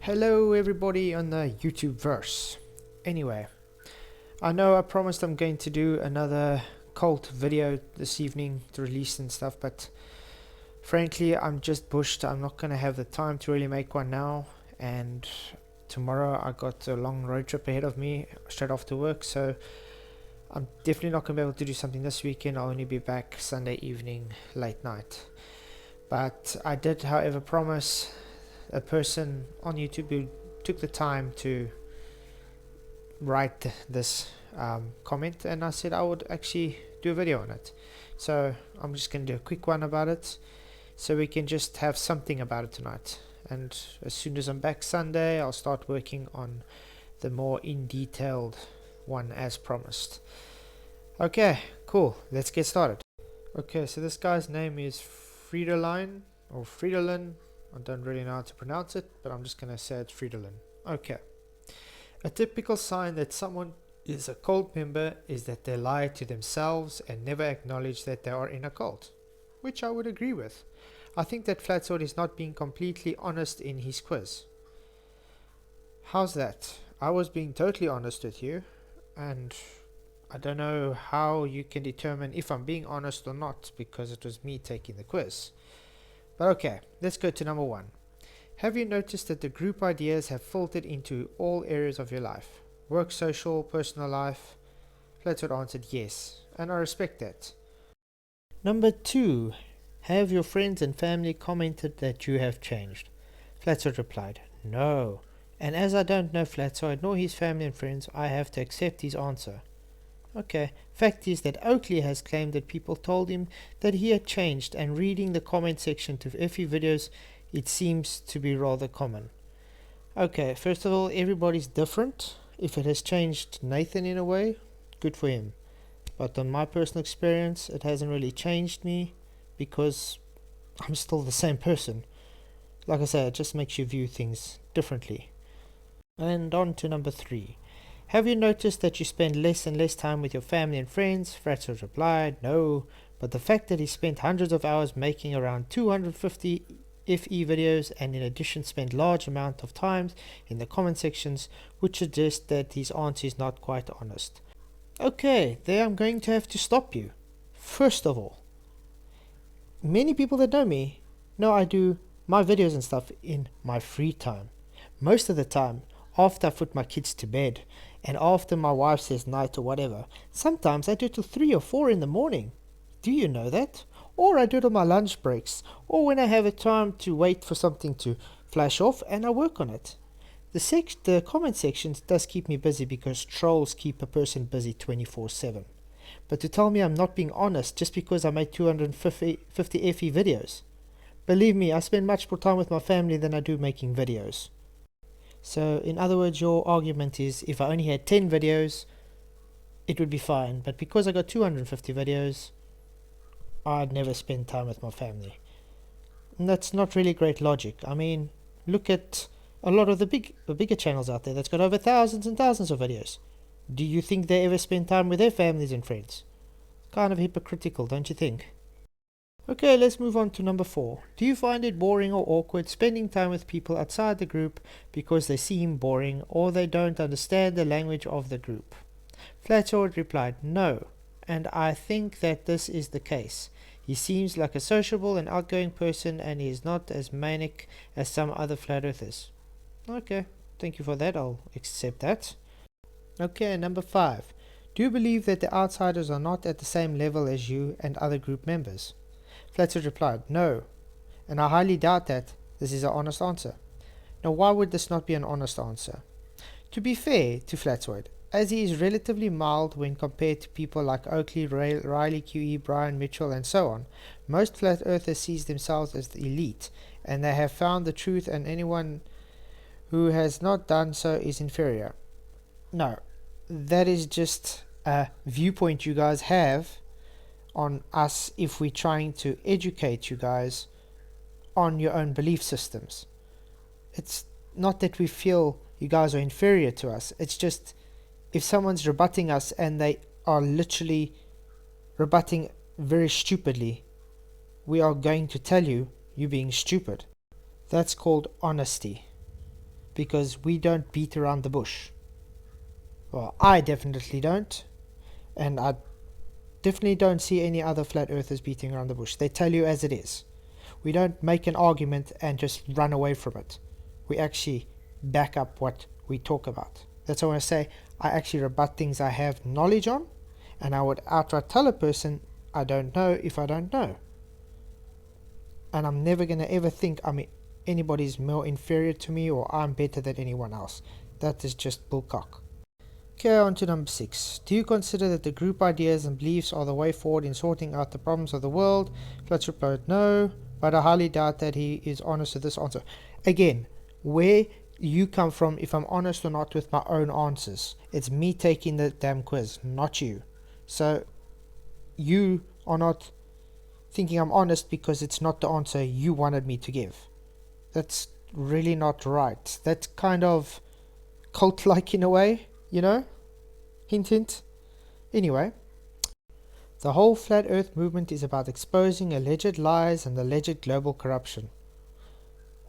Hello everybody on the YouTube verse. Anyway, I know I promised I'm going to do another cult video this evening to release and stuff, but frankly I'm just bushed. I'm not going to have the time to really make one now, and tomorrow I got a long road trip ahead of me straight after work, so I'm definitely not going to be able to do something this weekend. I'll only be back Sunday evening late night. But I did, however, promise a person on YouTube who took the time to write this comment, and I said I would actually do a video on it. So I'm just going to do a quick one about it, so we can just have something about it tonight. And as soon as I'm back Sunday, I'll start working on the more in detailed one as promised. Okay, cool. Let's get started. Okay, so this guy's name is Fridolin or Fridolin. I don't really know how to pronounce it, but I'm just going to say it's Fridolin. Okay. A typical sign that someone is a cult member is that they lie to themselves and never acknowledge that they are in a cult, which I would agree with. I think that Flatsword is not being completely honest in his quiz. How's that? I was being totally honest with you, and I don't know how you can determine if I'm being honest or not, because it was me taking the quiz. But okay, let's go to number 1. Have you noticed that the group ideas have filtered into all areas of your life? Work, social, personal life? Flatsword answered yes, and I respect that. Number 2. Have your friends and family commented that you have changed? Flatsword replied, no. And as I don't know Flatsword nor his family and friends, I have to accept his answer. Okay, fact is that Oakley has claimed that people told him that he had changed, and reading the comment section to Effie videos, it seems to be rather common. Okay, first of all, everybody's different. If it has changed Nathan in a way, good for him. But on my personal experience, it hasn't really changed me, because I'm still the same person. Like I said, it just makes you view things differently. And on to number 3. Have you noticed that you spend less and less time with your family and friends? Flatsword replied, no, but the fact that he spent hundreds of hours making around 250 FE videos, and in addition spent large amount of time in the comment sections, would suggest that his answer is not quite honest. Okay, there I'm going to have to stop you. First of all, many people that know me know I do my videos and stuff in my free time. Most of the time, after I put my kids to bed, and after my wife says night or whatever. Sometimes I do it till 3 or 4 in the morning. Do you know that? Or I do it on my lunch breaks, or when I have a time to wait for something to flash off, and I work on it. The comment sections does keep me busy, because trolls keep a person busy 24/7. But to tell me I'm not being honest just because I made 250 FE videos. Believe me, I spend much more time with my family than I do making videos. So, in other words, your argument is if I only had 10 videos, it would be fine. But because I got 250 videos, I'd never spend time with my family. And that's not really great logic. I mean, look at a lot of the bigger channels out there that's got over thousands and thousands of videos. Do you think they ever spend time with their families and friends? Kind of hypocritical, don't you think? Okay, let's move on to number 4. Do you find it boring or awkward spending time with people outside the group because they seem boring or they don't understand the language of the group? Flatsword replied, no, and I think that this is the case. He seems like a sociable and outgoing person, and he is not as manic as some other flat earthers. Okay, thank you for that, I'll accept that. Okay, number 5. Do you believe that the outsiders are not at the same level as you and other group members? Flatsword replied, no, and I highly doubt that this is an honest answer. Now, why would this not be an honest answer? To be fair to Flatsword, as he is relatively mild when compared to people like Oakley, Riley, QE, Brian Mitchell, and so on, most flat earthers sees themselves as the elite, and they have found the truth, and anyone who has not done so is inferior. No, that is just a viewpoint you guys have on us if we're trying to educate you guys on your own belief systems. It's not that we feel you guys are inferior to us. It's just if someone's rebutting us and they are literally rebutting very stupidly, we are going to tell you you're being stupid. That's called honesty. because we don't beat around the bush. Well, I definitely don't, and I definitely don't see any other flat earthers beating around the bush. They tell you as it is. We don't make an argument and just run away from it. We actually back up what we talk about. That's why I say I actually rebut things I have knowledge on, and I would outright tell a person I don't know if I don't know. And I'm never going to ever think anybody's more inferior to me or I'm better than anyone else. That is just bullcock. Okay, on to number 6. Do you consider that the group ideas and beliefs are the way forward in sorting out the problems of the world? Fletcher replied, no, but I highly doubt that he is honest with this answer. Again, where you come from, if I'm honest or not with my own answers. It's me taking the damn quiz, not you. So, you are not thinking I'm honest because it's not the answer you wanted me to give. That's really not right. That's kind of cult-like in a way, you know? Hint, hint. Anyway, the whole flat earth movement is about exposing alleged lies and alleged global corruption.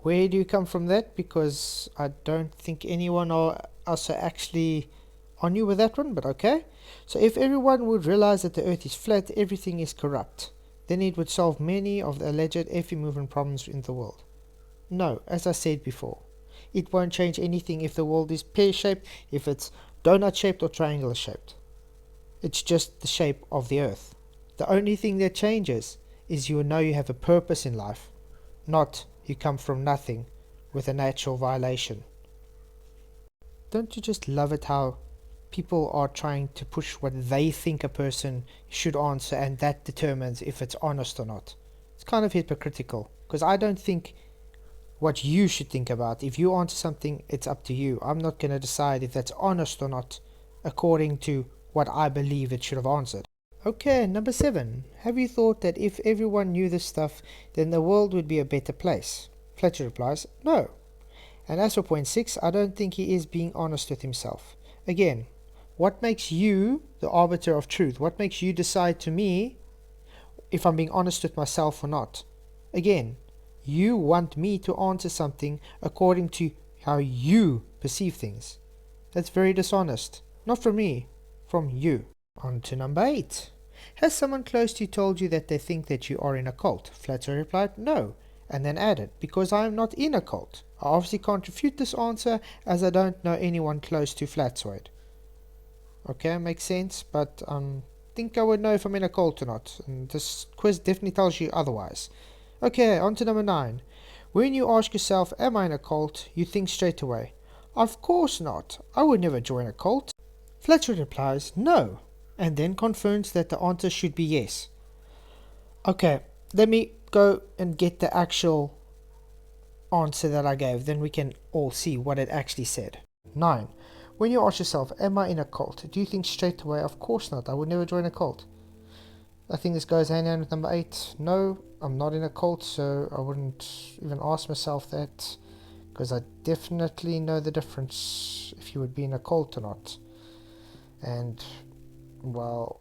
Where do you come from that? Because I don't think anyone else are actually on you with that one, but okay. So if everyone would realize that the earth is flat, everything is corrupt, then it would solve many of the alleged FE movement problems in the world. No, as I said before, it won't change anything if the world is pear-shaped, if it's donut-shaped or triangular-shaped. It's just the shape of the earth. The only thing that changes is you know you have a purpose in life, not you come from nothing with a natural violation. Don't you just love it how people are trying to push what they think a person should answer and that determines if it's honest or not? It's kind of hypocritical, because I don't think what you should think about. If you answer something, it's up to you. I'm not going to decide if that's honest or not according to what I believe it should have answered. Okay, number 7. Have you thought that if everyone knew this stuff, then the world would be a better place? Fletcher replies, no. And as for point 6, I don't think he is being honest with himself. Again, what makes you the arbiter of truth? What makes you decide to me if I'm being honest with myself or not? Again, you want me to answer something according to how you perceive things. That's very dishonest. Not from me, from you. On to number 8. Has someone close to you told you that they think that you are in a cult? Flattery replied, no, and then added, because I am not in a cult. I obviously can't refute this answer as I don't know anyone close to Flatsoid. Okay, makes sense, but I think I would know if I'm in a cult or not, and this quiz definitely tells you otherwise. Okay, on to number 9. When you ask yourself, am I in a cult, you think straight away, of course not, I would never join a cult. Fletcher replies, no, and then confirms that the answer should be yes. Okay, let me go and get the actual answer that I gave, then we can all see what it actually said. 9. When you ask yourself, am I in a cult, do you think straight away, of course not, I would never join a cult. I think this goes hand in hand with number 8. No, I'm not in a cult, so I wouldn't even ask myself that, because I definitely know the difference if you would be in a cult or not. And, well,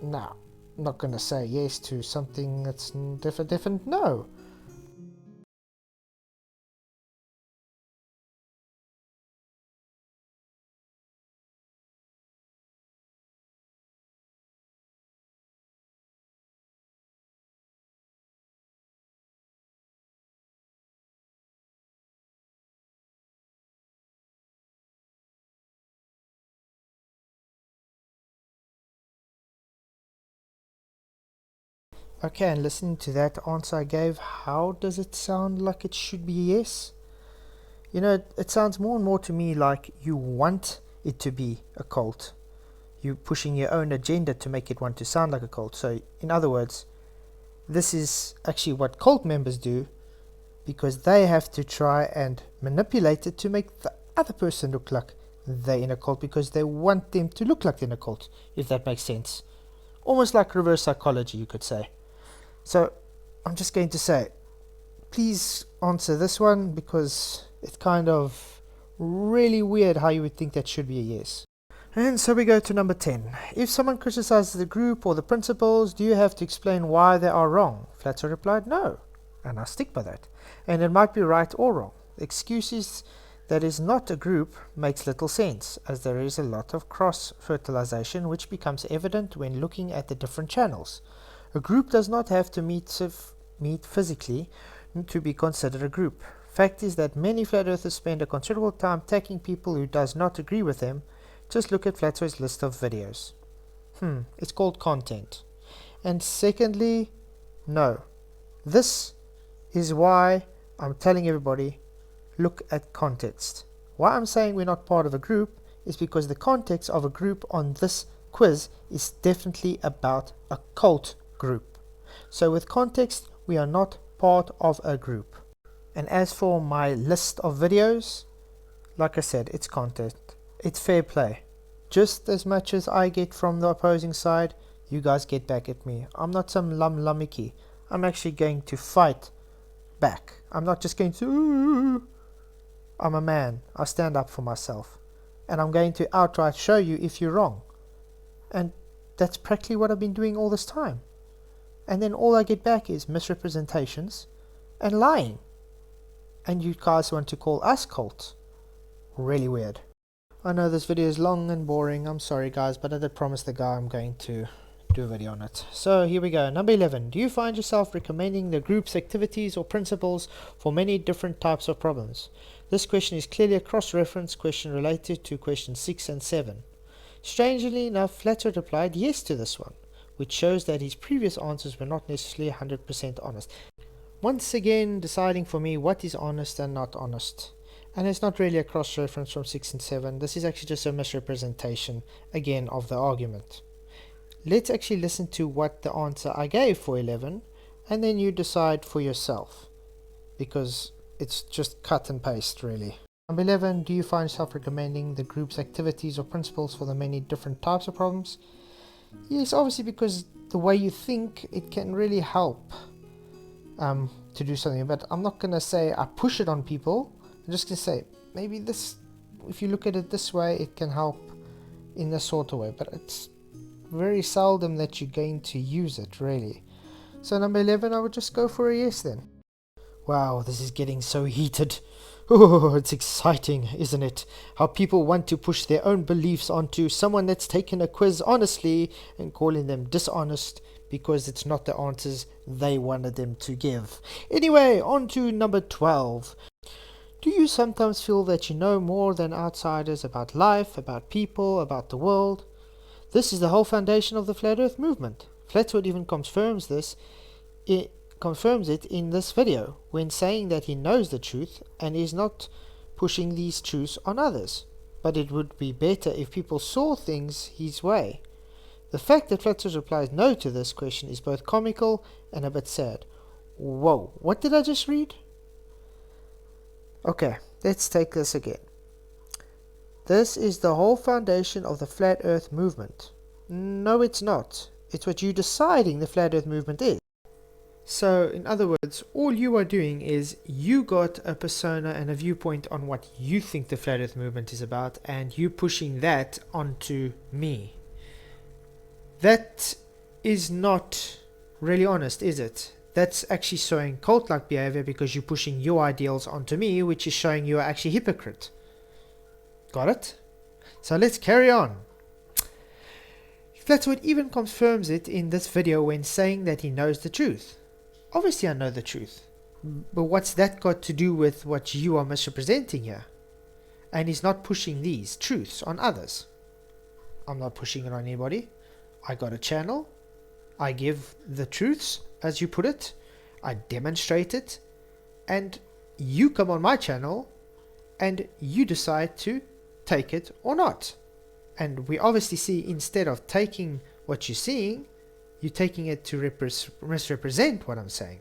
no, I'm not going to say yes to something that's different, no. Okay, and listening to that answer I gave, how does it sound like it should be yes? You know, it sounds more and more to me like you want it to be a cult. You're pushing your own agenda to make it want to sound like a cult. So, in other words, this is actually what cult members do, because they have to try and manipulate it to make the other person look like they're in a cult, because they want them to look like they're in a cult, if that makes sense. Almost like reverse psychology, you could say. So, I'm just going to say, please answer this one, because it's kind of really weird how you would think that should be a yes. And so we go to number 10. If someone criticizes the group or the principles, do you have to explain why they are wrong? Flatzer replied, no. And I stick by that. And it might be right or wrong. The excuse is that is not a group makes little sense, as there is a lot of cross-fertilization which becomes evident when looking at the different channels. A group does not have to meet physically to be considered a group. Fact is that many flat earthers spend a considerable time attacking people who does not agree with them. Just look at Flatsoy's list of videos. It's called content. And secondly, no. This is why I'm telling everybody, look at context. Why I'm saying we're not part of a group is because the context of a group on this quiz is definitely about a cult group. So with context, we are not part of a group. And as for my list of videos, like I said, it's content. It's fair play. Just as much as I get from the opposing side, you guys get back at me. I'm not some lumlamiki. I'm actually going to fight back. I'm not just going to, ooh. I'm a man. I stand up for myself. And I'm going to outright show you if you're wrong. And that's practically what I've been doing all this time. And then all I get back is misrepresentations and lying. And you guys want to call us cult? Really weird. I know this video is long and boring. I'm sorry guys, but I did promise the guy I'm going to do a video on it. So here we go. Number 11. Do you find yourself recommending the group's activities or principles for many different types of problems? This question is clearly a cross-reference question related to questions 6 and 7. Strangely enough, Flatsoy replied yes to this one, which shows that his previous answers were not necessarily 100% honest. Once again, deciding for me what is honest and not honest. And it's not really a cross-reference from 6 and 7. This is actually just a misrepresentation, again, of the argument. Let's actually listen to what the answer I gave for 11, and then you decide for yourself, because it's just cut and paste, really. Number 11, do you find yourself recommending the group's activities or principles for the many different types of problems? Yes, obviously, because the way you think, it can really help to do something, but I'm not going to say I push it on people. I'm just going to say, maybe this, if you look at it this way, it can help in this sort of way, but it's very seldom that you're going to use it, really. So number 11, I would just go for a yes then. Wow, this is getting so heated. Oh, it's exciting, isn't it? How people want to push their own beliefs onto someone that's taken a quiz honestly and calling them dishonest because it's not the answers they wanted them to give. Anyway, on to number 12. Do you sometimes feel that you know more than outsiders about life, about people, about the world? This is the whole foundation of the Flat Earth movement. Flatwood even confirms this. Confirms it in this video when saying that he knows the truth and is not pushing these truths on others. But it would be better if people saw things his way. The fact that Flatwood replies no to this question is both comical and a bit sad. Whoa, what did I just read? Okay, let's take this again. This is the whole foundation of the Flat Earth movement. No, it's not. It's what you deciding the Flat Earth movement is. So, in other words, all you are doing is you got a persona and a viewpoint on what you think the Flat Earth movement is about, and you pushing that onto me. That is not really honest, is it? That's actually showing cult-like behavior because you're pushing your ideals onto me, which is showing you are actually a hypocrite. Got it? So let's carry on. Flatwood even confirms it in this video when saying that he knows the truth. Obviously I know the truth, but what's that got to do with what you are misrepresenting here? And he's not pushing these truths on others. I'm not pushing it on anybody. I got a channel. I give the truths, as you put it. I demonstrate it. And you come on my channel and you decide to take it or not. And we obviously see instead of taking what you're seeing, you're taking it to misrepresent what I'm saying.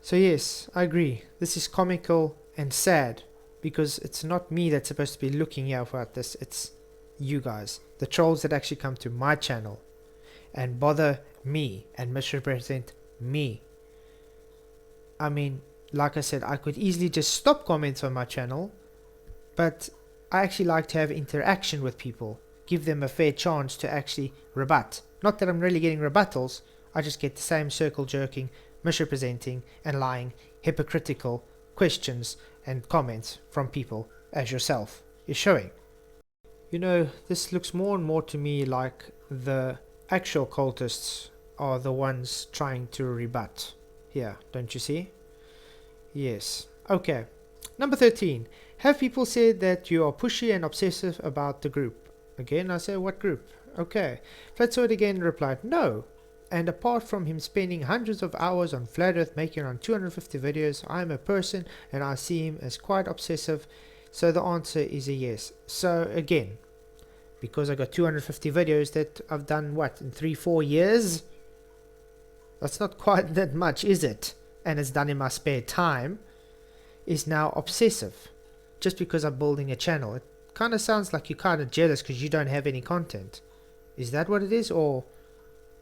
So yes, I agree. This is comical and sad because it's not me that's supposed to be looking out for this. It's you guys, the trolls that actually come to my channel and bother me and misrepresent me. I mean, like I said, I could easily just stop comments on my channel, but I actually like to have interaction with people, give them a fair chance to actually rebut. Not that I'm really getting rebuttals, I just get the same circle jerking, misrepresenting and lying, hypocritical questions and comments from people as yourself is showing. You know, this looks more and more to me like the actual cultists are the ones trying to rebut here, don't you see? Yes. Okay. Number 13. Have people said that you are pushy and obsessive about the group? Again, I say, what group? Okay. Flatsoid again replied, no. And apart from him spending hundreds of hours on Flat Earth making around 250 videos, I am a person and I see him as quite obsessive. So the answer is a yes. So again, because I got 250 videos that I've done, what, in 3-4 years? That's not quite that much, is it? And it's done in my spare time, is now obsessive just because I'm building a channel. It kind of sounds like you're kind of jealous because you don't have any content. Is that what it is, or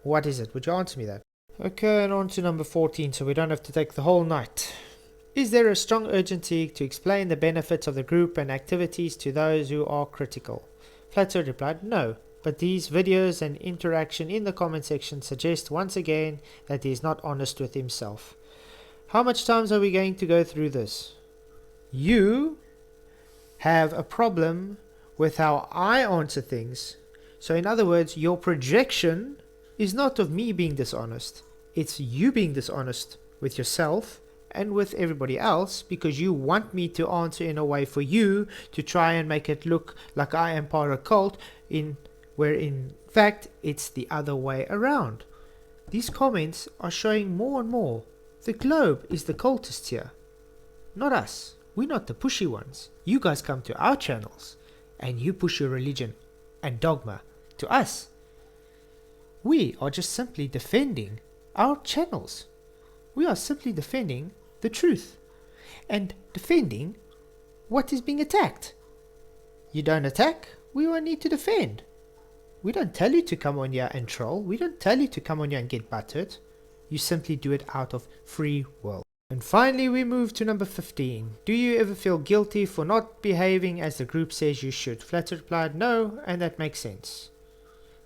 what is it? Would you answer me that? Okay, and on to number 14, so we don't have to take the whole night. Is there a strong urgency to explain the benefits of the group and activities to those who are critical? Flatsoid replied, no. But these videos and interaction in the comment section suggest once again that he is not honest with himself. How much times are we going to go through this? You have a problem with how I answer things. So in other words, your projection is not of me being dishonest. It's you being dishonest with yourself and with everybody else because you want me to answer in a way for you to try and make it look like I am part of a cult, where in fact it's the other way around. These comments are showing more and more the globe is the cultist here, not us. We're not the pushy ones. You guys come to our channels and you push your religion and dogma to us. We are just simply defending our channels. We are simply defending the truth and defending what is being attacked. You don't attack, we won't need to defend. We don't tell you to come on here and troll. We don't tell you to come on here and get buttered. You simply do it out of free will. And finally we move to number 15. Do you ever feel guilty for not behaving as the group says you should? Flatsoid replied, no, and that makes sense.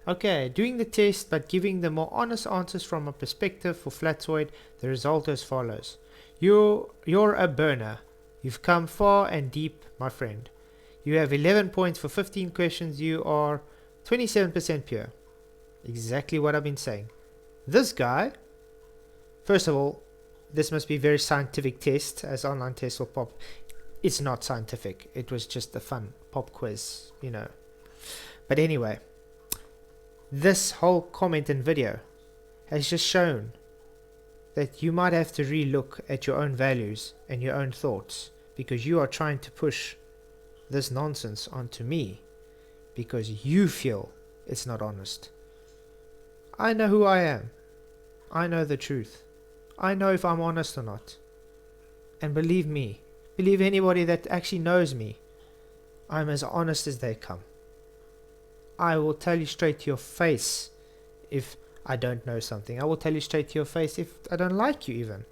Okay, doing the test but giving the more honest answers from a perspective for Flatsoid, the result as follows. You're a burner. You've come far and deep, my friend. You have 11 points for 15 questions. You are 27% pure. Exactly what I've been saying. This guy, first of all, this must be a very scientific test, as online tests will pop. It's not scientific. It was just a fun pop quiz, you know. But anyway, this whole comment and video has just shown that you might have to relook at your own values and your own thoughts, because you are trying to push this nonsense onto me because you feel it's not honest. I know who I am. I know the truth. I know if I'm honest or not. And believe me, believe anybody that actually knows me, I'm as honest as they come. I will tell you straight to your face if I don't know something. I will tell you straight to your face if I don't like you even.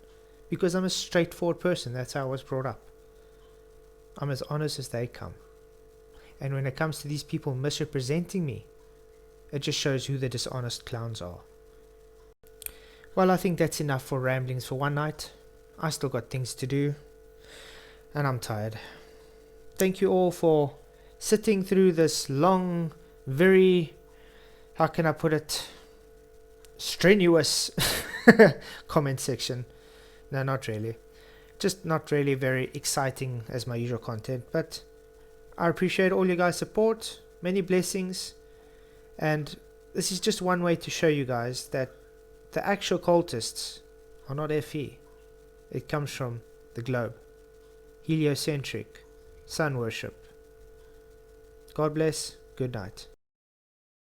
Because I'm a straightforward person. That's how I was brought up. I'm as honest as they come. And when it comes to these people misrepresenting me, it just shows who the dishonest clowns are. Well, I think that's enough for ramblings for one night. I still got things to do. And I'm tired. Thank you all for sitting through this long, very, how can I put it, strenuous comment section. No, not really. Just not really very exciting as my usual content, but I appreciate all you guys' support. Many blessings. And this is just one way to show you guys that the actual cultists are not FE. It comes from the globe. Heliocentric. Sun worship. God bless. Good night.